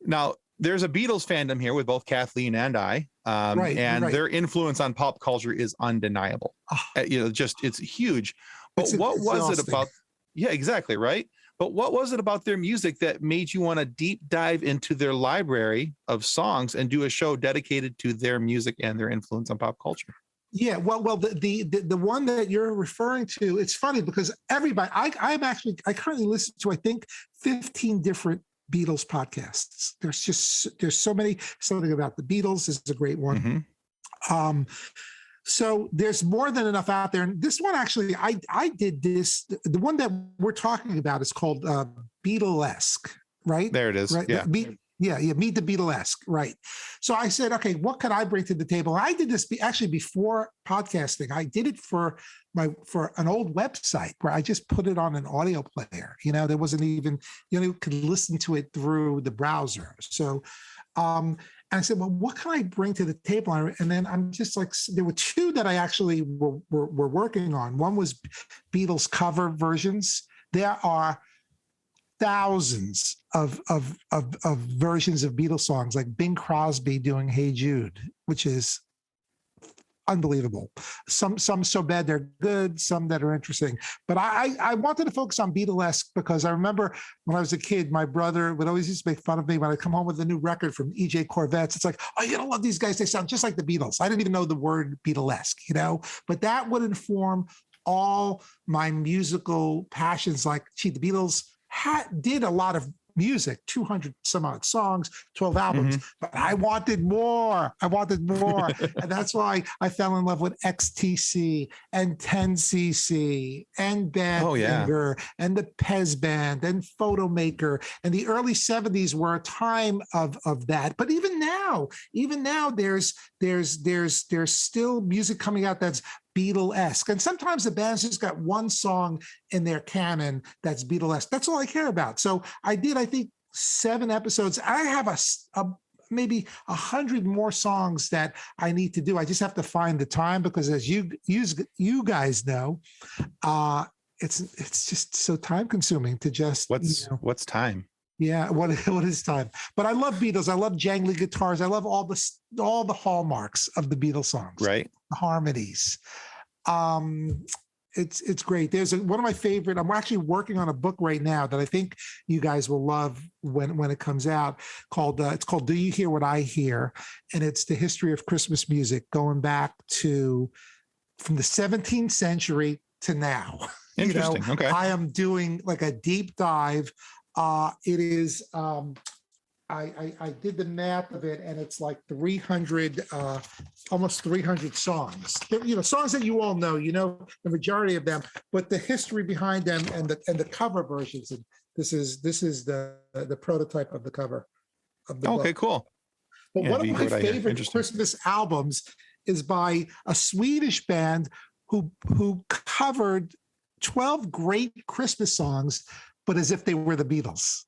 Now, there's a Beatles fandom here with both Kathleen and I, and their influence on pop culture is undeniable. It's huge. But what was it about? Yeah, exactly. Right. But what was it about their music that made you want to deep dive into their library of songs and do a show dedicated to their music and their influence on pop culture? Yeah, well, the one that you're referring to, it's funny because everybody, I currently listen to, I think, 15 different Beatles podcasts. There's so many. Something About the Beatles is a great one. Mm-hmm. So there's more than enough out there. And this one, actually, I did this. The one that we're talking about is called Beatlesque, right? There it is. Right? Yeah. Meet the Beatlesque, right? So I said, okay, what could I bring to the table? I did this actually before podcasting. I did it for an old website where I just put it on an audio player. There wasn't even, you could listen to it through the browser. So, and I said, well, what can I bring to the table? And then I'm just like, there were two that I actually were working on. One was Beatles cover versions. There are thousands of versions of Beatles songs, like Bing Crosby doing "Hey Jude," which is unbelievable. Some so bad they're good, some that are interesting. But I wanted to focus on Beatlesque because I remember when I was a kid, my brother would always used to make fun of me when I come home with a new record from EJ Corvettes. It's like, oh, you're gonna love these guys. They sound just like the Beatles. I didn't even know the word Beatlesque, but that would inform all my musical passions. Like, gee, the Beatles did a lot of music, 200 some odd songs, 12 albums, but I wanted more. And that's why I fell in love with XTC and 10cc and Badfinger and the Pez Band and Photomaker. And the early 70s were a time of that. But even now there's still music coming out that's Beatlesque. And sometimes the band's just got one song in their canon that's Beatlesque. That's all I care about. So I think 7 episodes. I have maybe 100 more songs that I need to do. I just have to find the time because, as you guys know, it's just so time consuming to just. What's time? Yeah, what is time? But I love Beatles. I love jangly guitars. I love all the hallmarks of the Beatles songs. Right. The harmonies. It's great. There's one of my favorite. I'm actually working on a book right now that I think you guys will love when it comes out. It's called "Do You Hear What I Hear?" And it's the history of Christmas music going back from the 17th century to now. Interesting. Okay. I am doing like a deep dive. It is. I did the math of it, and it's like 300, almost 300 songs. Songs that you all know. The majority of them, but the history behind them and the cover versions. And this is the prototype of the cover of the book. Okay, cool. But one of my favorite Christmas albums is by a Swedish band who covered 12 great Christmas songs, but as if they were the Beatles.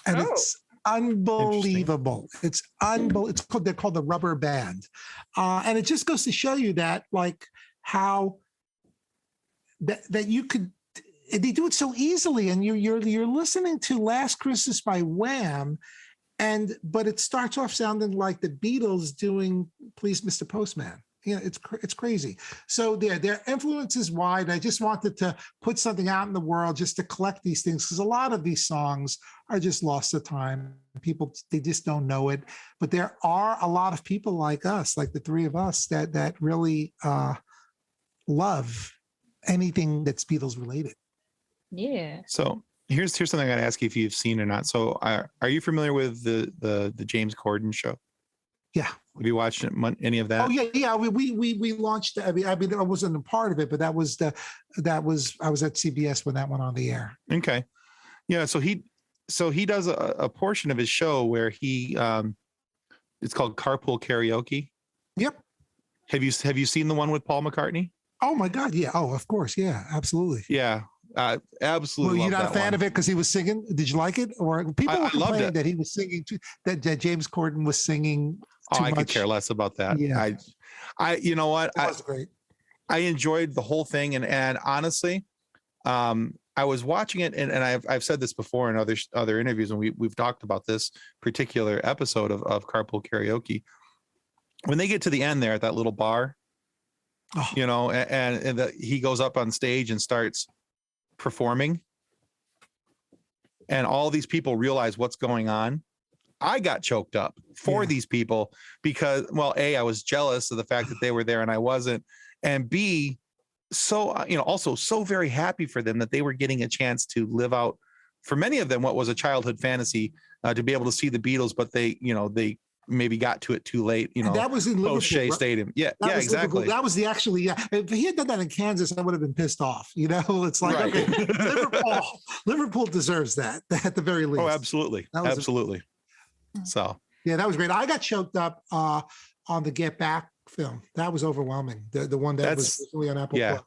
And it's unbelievable. It's unbelievable. They're called the Rubber Band. And it just goes to show you that, like, how that you could, they do it so easily. And you're listening to Last Christmas by Wham, but it starts off sounding like the Beatles doing Please Mr. Postman. It's crazy. So their influence is wide. I just wanted to put something out in the world just to collect these things, because a lot of these songs are just lost to time. People, they just don't know it. But there are a lot of people like us, like the three of us, that really love anything that's Beatles related. Yeah. So here's something I got to ask you if you've seen or not. So are you familiar with the James Corden show? Yeah. Have you watched any of that? Oh yeah. We launched. I mean, I wasn't a part of it, but I was at CBS when that went on the air. Okay. Yeah. So he does a portion of his show where he it's called Carpool Karaoke. Yep. Have you seen the one with Paul McCartney? Oh my God. Yeah. Oh, of course. Yeah, absolutely. Yeah. Absolutely. Well, you're not a fan one. of it because he was singing. Did you like it? Or people were I loved complaining it. that he was singing that James Corden was singing Oh, too I much. could care less about that. Yeah. You know what? It was great. I enjoyed the whole thing. And honestly, I was watching it and I've said this before in other interviews, and we've talked about this particular episode of Carpool Karaoke. When they get to the end there at that little bar, you know, and he goes up on stage and starts performing, and all these people realize what's going on. I got choked up for these people because, well, A, I was jealous of the fact that they were there and I wasn't, and B, so, you know, also so very happy for them that they were getting a chance to live out, for many of them, what was a childhood fantasy, to be able to see the Beatles, but they maybe got to it too late, you know. And that was in Liverpool, Shea Stadium. Yeah, exactly. Liverpool. That was if he had done that in Kansas, I would have been pissed off. You know, it's like, okay, Liverpool deserves that at the very least. Oh, absolutely. Absolutely. So yeah, that was great. I got choked up on the Get Back film. That was overwhelming. The one that was recently on Apple Plus.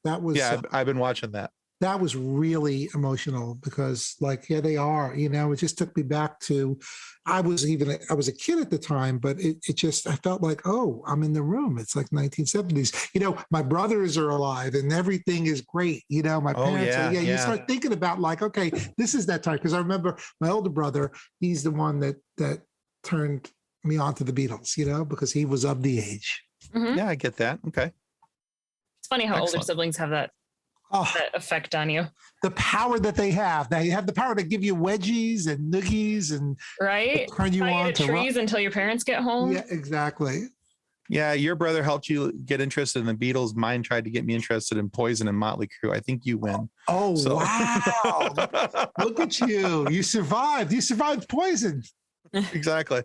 That was I've been watching that. That was really emotional because, like, here they are, you know, it just took me back to, I was a kid at the time, but it just, I felt like, oh, I'm in the room. It's like 1970s. You know, my brothers are alive and everything is great. You know, my parents are, you start thinking about like, okay, this is that time. Because I remember my older brother, he's the one that turned me on to the Beatles, you know, because he was of the age. Mm-hmm. Yeah, I get that. Okay. It's funny how older siblings have that effect on you. The power that they have. They have the power to give you wedgies and noogies and turn you on to trees until your parents get home. Yeah, exactly. Yeah, your brother helped you get interested in the Beatles. Mine tried to get me interested in Poison and Motley Crue. I think you win. Oh, wow. Look at you. You survived. You survived Poison. Exactly.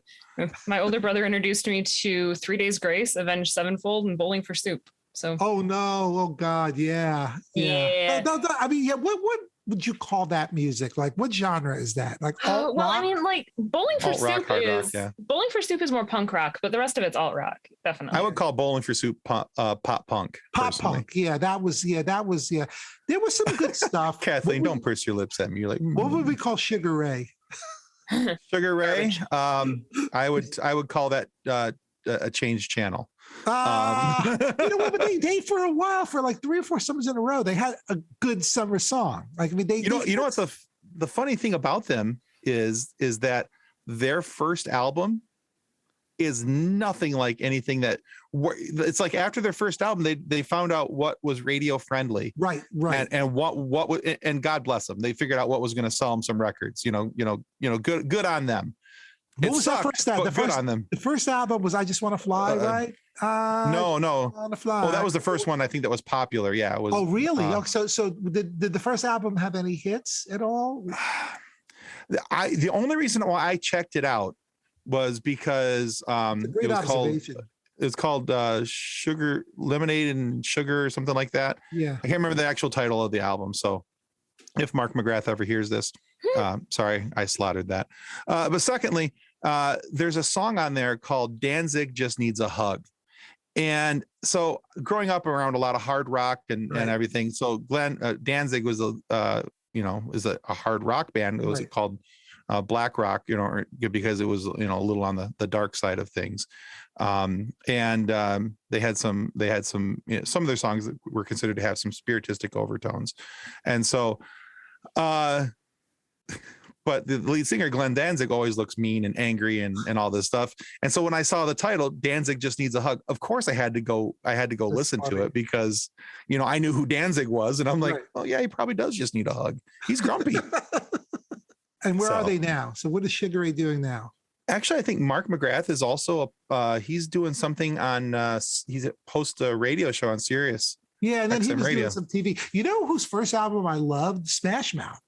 My older brother introduced me to 3 Days Grace, Avenged Sevenfold, and Bowling for Soup. So. Oh no! Oh God! Yeah. No, I mean, what would you call that music? Like, what genre is that? Like, well, rock? I mean, like Bowling for Soup is Bowling for Soup is more punk rock, but the rest of it's alt rock, definitely. I would call Bowling for Soup pop punk. Pop punk. Yeah, that was. There was some good stuff. Kathleen, don't purse your lips at me. You're like, what would we call Sugar Ray? Sugar Ray. I would call that a change channel. You know what? But they for a while, for like 3 or 4 summers in a row, they had a good summer song. Like, I mean, you know what's the funny thing about them is that their first album is nothing like anything that. It's like after their first album, they found out what was radio friendly, right, and what was, and God bless them, they figured out what was going to sell them some records. You know, good on them. What was that first album? Good on them. The first album was "I Just Want to Fly," right? No. Wanna Fly. Well, that was the first one I think that was popular. Yeah, it was. Oh, really? So did the first album have any hits at all? The only reason why I checked it out was because it's called Sugar Lemonade and Sugar or something like that. Yeah, I can't remember the actual title of the album. So if Mark McGrath ever hears this, sorry, I slaughtered that. But secondly, there's a song on there called Danzig Just Needs a Hug. And so growing up around a lot of hard rock and everything. So Danzig was is a hard rock band. It was called black rock, because it was, a little on the dark side of things. They had some, some of their songs that were considered to have some spiritistic overtones. And so, but the lead singer, Glenn Danzig, always looks mean and angry and all this stuff. And so when I saw the title, Danzig Just Needs a Hug, of course I had to go listen to it because, I knew who Danzig was. And I'm like, oh yeah, he probably does just need a hug. He's grumpy. And where are they now? So what is Sugar Ray doing now? Actually, I think Mark McGrath is also he's doing something on he's hosts a radio show on Sirius. Yeah, and then he was doing some TV. You know whose first album I loved? Smash Mouth.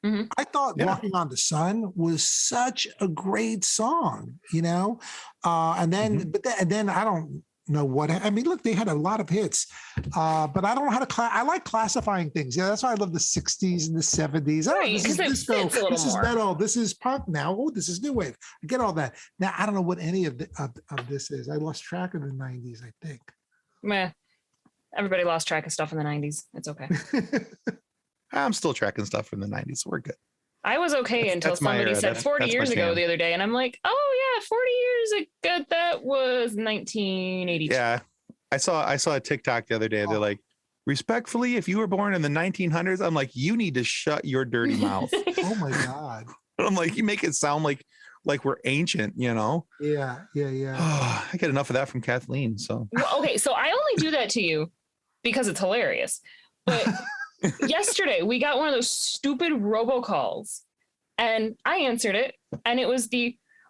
Mm-hmm. I thought Walking on the Sun was such a great song, and then but then I don't know what I mean. Look, they had a lot of hits, but I don't know how to I like classifying things. Yeah, that's why I love the 60s and the 70s. This is disco, this is metal, this is punk now. Oh, this is new wave. I get all that. Now I don't know what any of this is. I lost track of the 90s, I think. Meh. Everybody lost track of stuff in the 90s. It's okay. I'm still tracking stuff from the 90s. So we're good. I was okay until somebody said 40 years ago the other day. And I'm like, oh yeah, 40 years ago. That was 1982. Yeah. I saw a TikTok the other day. They're like, respectfully, if you were born in the 1900s, I'm like, you need to shut your dirty mouth. Oh my God. I'm like, you make it sound like we're ancient, you know? Yeah. I get enough of that from Kathleen. So well, okay, so I only do that to you because it's hilarious. But yesterday we got one of those stupid robocalls, and I answered it, and it was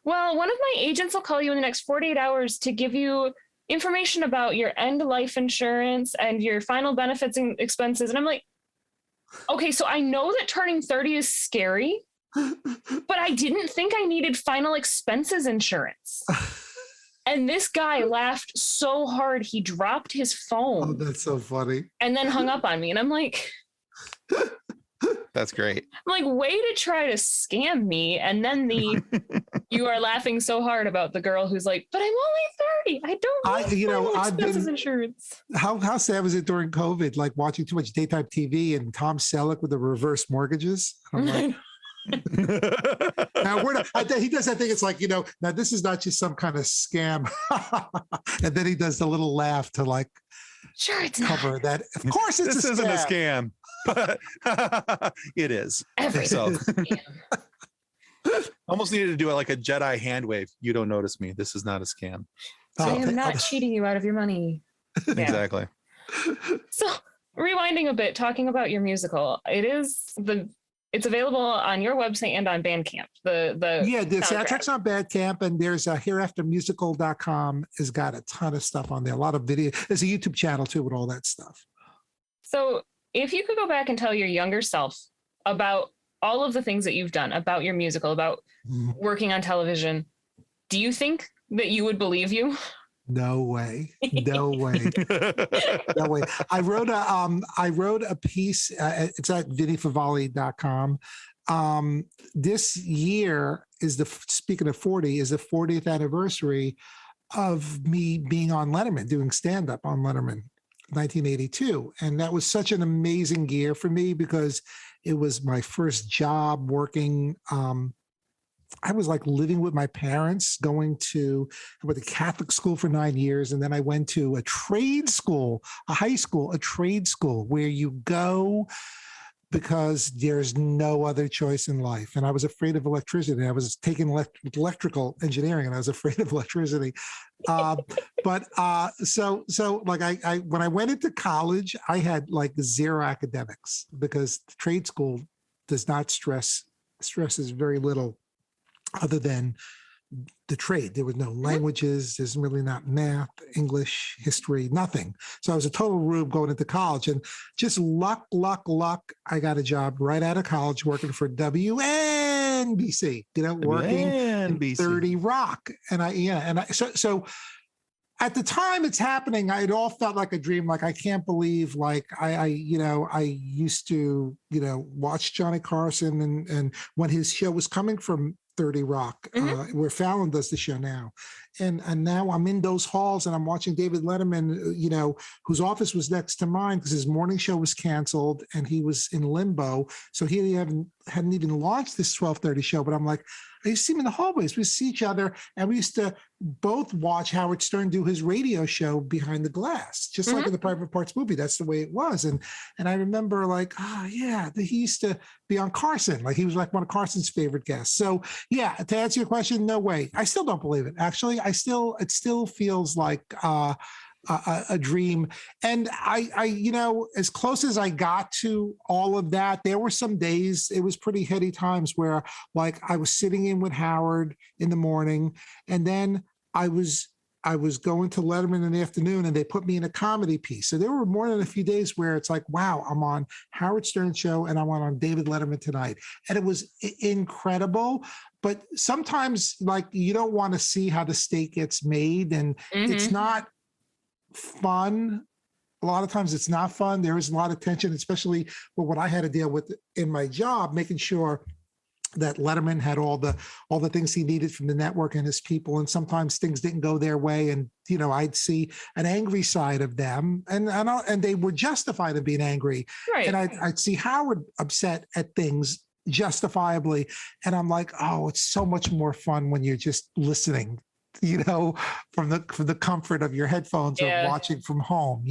one of my agents will call you in the next 48 hours to give you information about your end life insurance and your final benefits and expenses. And I'm like, okay, so I know that turning 30 is scary, but I didn't think I needed final expenses insurance. And this guy laughed so hard, he dropped his phone. Oh, that's so funny. And then hung up on me. And I'm like, that's great. I'm like, way to try to scam me. And then you are laughing so hard about the girl who's like, but I'm only 30. I don't need expenses insurance. How sad was it during COVID? Like watching too much daytime TV and Tom Selleck with the reverse mortgages. I'm like, now he does that thing. It's like, now this is not just some kind of scam. And then he does the little laugh to like, sure, it's cover not. That. Of course, this isn't a scam. But it is. Everything. Almost needed to do it like a Jedi hand wave. You don't notice me. This is not a scam. I am not cheating you out of your money. Yeah. Exactly. So rewinding a bit, talking about your musical, it's available on your website and on Bandcamp. The soundtrack's on Bandcamp, and there's HereAfterMusical.com has got a ton of stuff on there. A lot of video. There's a YouTube channel too with all that stuff. So if you could go back and tell your younger self about all of the things that you've done, about your musical, about working on television, do you think that you would believe you? No way. No way. No way. I wrote a piece. It's at VinnieFavale.com. This year speaking of 40, is the 40th anniversary of me being on Letterman, doing stand-up on Letterman, 1982. And that was such an amazing year for me because it was my first job working. I was like living with my parents, I went to Catholic school for 9 years. And then I went to a trade school, a trade school where you go because there's no other choice in life. And I was afraid of electricity. I was taking electrical engineering and I was afraid of electricity. So like I when I went into college, I had like zero academics because the trade school does not stresses very little other than the trade. There was no languages. There's really not math, English, history, nothing. So I was a total rube going into college, and just luck. I got a job right out of college working for WNBC, working in 30 Rock. So at the time it's happening, it all felt like a dream. Like, I can't believe, like I used to, watch Johnny Carson and when his show was coming from 30 Rock, where Fallon does the show now. And now I'm in those halls and I'm watching David Letterman, whose office was next to mine because his morning show was canceled and he was in limbo. So he hadn't even launched this 12:30 show, but I'm like, I used to see him in the hallways. We see each other and we used to both watch Howard Stern do his radio show behind the glass, just like in the Private Parts movie. That's the way it was. And I remember like, he used to be on Carson. Like, he was like one of Carson's favorite guests. So yeah, to answer your question, no way. I still don't believe it. Actually, it still feels like a dream. And I as close as I got to all of that, there were some days, it was pretty heady times where like I was sitting in with Howard in the morning, and then I was going to Letterman in the afternoon and they put me in a comedy piece. So there were more than a few days where it's like, wow, I'm on Howard Stern show and I'm on David Letterman tonight. And it was incredible. But sometimes like you don't want to see how the steak gets made, and it's not fun. A lot of times it's not fun. There is a lot of tension, especially with what I had to deal with in my job, making sure that Letterman had all the things he needed from the network and his people, and sometimes things didn't go their way, and I'd see an angry side of them, and they were justified in being angry, Right. and I'd see Howard upset at things justifiably, and I'm like, oh, it's so much more fun when you're just listening, from the comfort of your headphones or watching from home,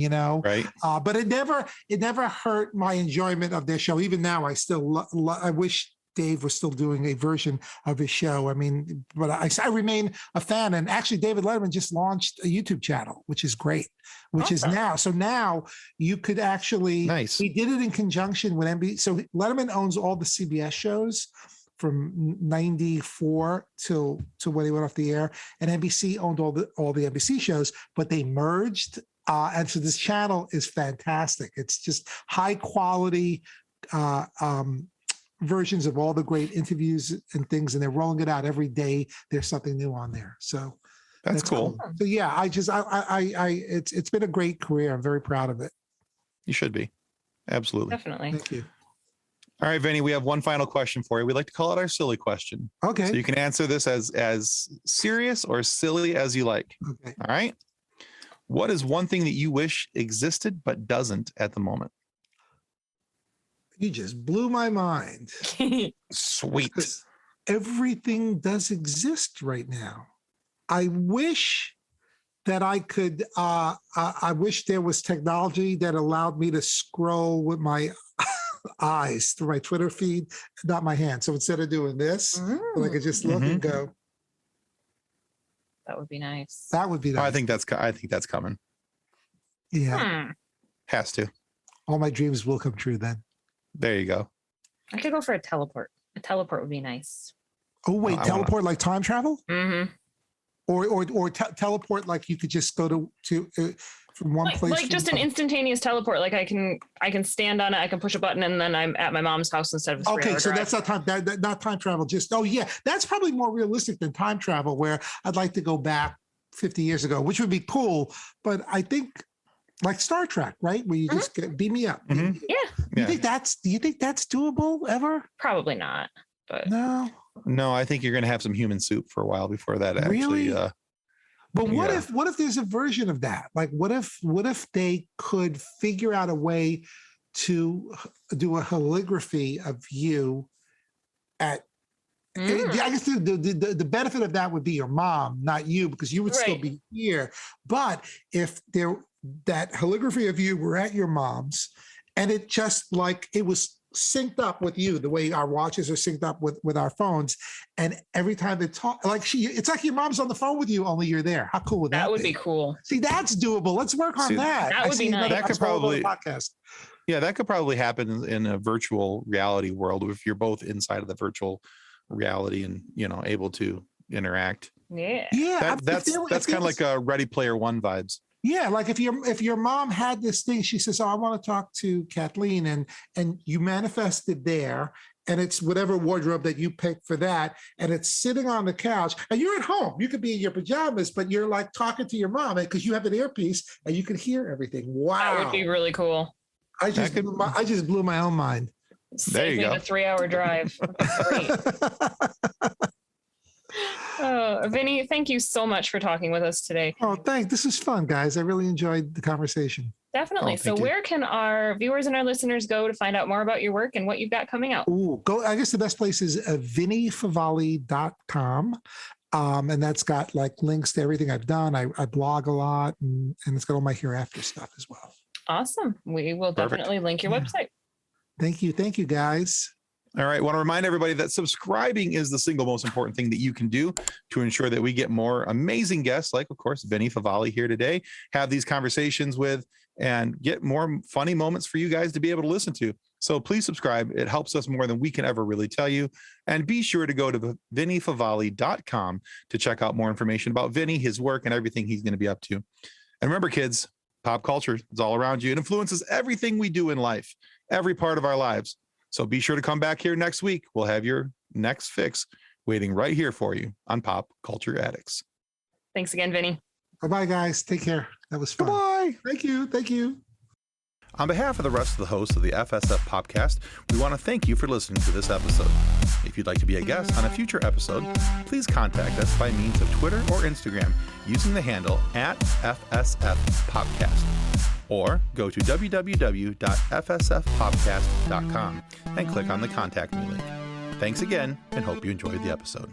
Right. But it never hurt my enjoyment of their show. Even now, I still I wish Dave was still doing a version of his show. I mean, but I remain a fan. And actually, David Letterman just launched a YouTube channel, which is great, which is now. So now you could actually, Nice. He did it in conjunction with NBC. So Letterman owns all the CBS shows from 94 to when he went off the air. And NBC owned all the NBC shows, but they merged. And so this channel is fantastic. It's just high quality, versions of all the great interviews and things, and they're rolling it out every day. There's something new on there, so that's cool. So yeah, it's been a great career. I'm very proud of it. You should be. Absolutely. Definitely. Thank you. All right, Vinnie, we have one final question for you. We like to call it our silly question. Okay. So you can answer this as serious or silly as you like. Okay. All right. What is one thing that you wish existed but doesn't at the moment? You just blew my mind. Sweet. Everything does exist right now. I wish that I could, I wish there was technology that allowed me to scroll with my eyes through my Twitter feed, not my hand. So instead of doing this, I could just look and go. That would be nice. That would be nice. Oh, I think that's coming. Yeah. Has to. All my dreams will come true then. There you go. I could go for a teleport. A teleport would be nice. Oh wait, teleport like time travel? Mm-hmm. Or teleport like you could just go to from one place. Like just an instantaneous teleport. Like I can stand on it. I can push a button and then I'm at my mom's house instead of a 3-hour so drive. that's not time. Not time travel. Just that's probably more realistic than time travel. Where I'd like to go back 50 years ago, which would be cool. But I think like Star Trek, right? Where you just beam me up. Yeah. Do you think that's doable ever? Probably not. But No, I think you're going to have some human soup for a while before that actually. Really? But what if there's a version of that? Like what if they could figure out a way to do a holography of you at I guess the benefit of that would be your mom, not you, because you would still be here. But if that holography of you were at your mom's and it just like it was synced up with you the way our watches are synced up with our phones, and every time they talk, like it's like your mom's on the phone with you, only you're there. How cool would that be? That would be cool. See, that's doable. Let's work on that. That would be nice. That could probably podcast. Yeah, that could probably happen in a virtual reality world if you're both inside of the virtual reality and able to interact. Yeah. That's kind of like a Ready Player One vibes. Yeah, like if your mom had this thing, she says, "Oh, I want to talk to Kathleen," and you manifested there, and it's whatever wardrobe that you picked for that, and it's sitting on the couch, and you're at home. You could be in your pajamas, but you're like talking to your mom because you have an earpiece and you can hear everything. Wow, that would be really cool. I just blew my own mind. There you go. A 3-hour drive. Great. Vinnie, thank you so much for talking with us today. Oh, thanks. This is fun, guys. I really enjoyed the conversation. Definitely. So where can our viewers and our listeners go to find out more about your work and what you've got coming out? I guess the best place is VinnieFavale.com. And that's got like links to everything I've done. I blog a lot and it's got all my HereAfter stuff as well. Awesome. We will definitely link your website. Thank you. Thank you, guys. All right. I want to remind everybody that subscribing is the single most important thing that you can do to ensure that we get more amazing guests, like, of course, Vinnie Favale here today, have these conversations with, and get more funny moments for you guys to be able to listen to. So please subscribe. It helps us more than we can ever really tell you. And be sure to go to VinnieFavale.com to check out more information about Vinnie, his work, and everything he's going to be up to. And remember, kids, pop culture is all around you. It influences everything we do in life, every part of our lives. So be sure to come back here next week. We'll have your next fix waiting right here for you on Pop Culture Addicts. Thanks again, Vinnie. Bye-bye, guys. Take care. That was fun. Bye. Thank you. Thank you. On behalf of the rest of the hosts of the FSF Popcast, we want to thank you for listening to this episode. If you'd like to be a guest on a future episode, please contact us by means of Twitter or Instagram using the handle @FSFPopcast, or go to www.fsfpopcast.com and click on the Contact Me link. Thanks again, and hope you enjoyed the episode.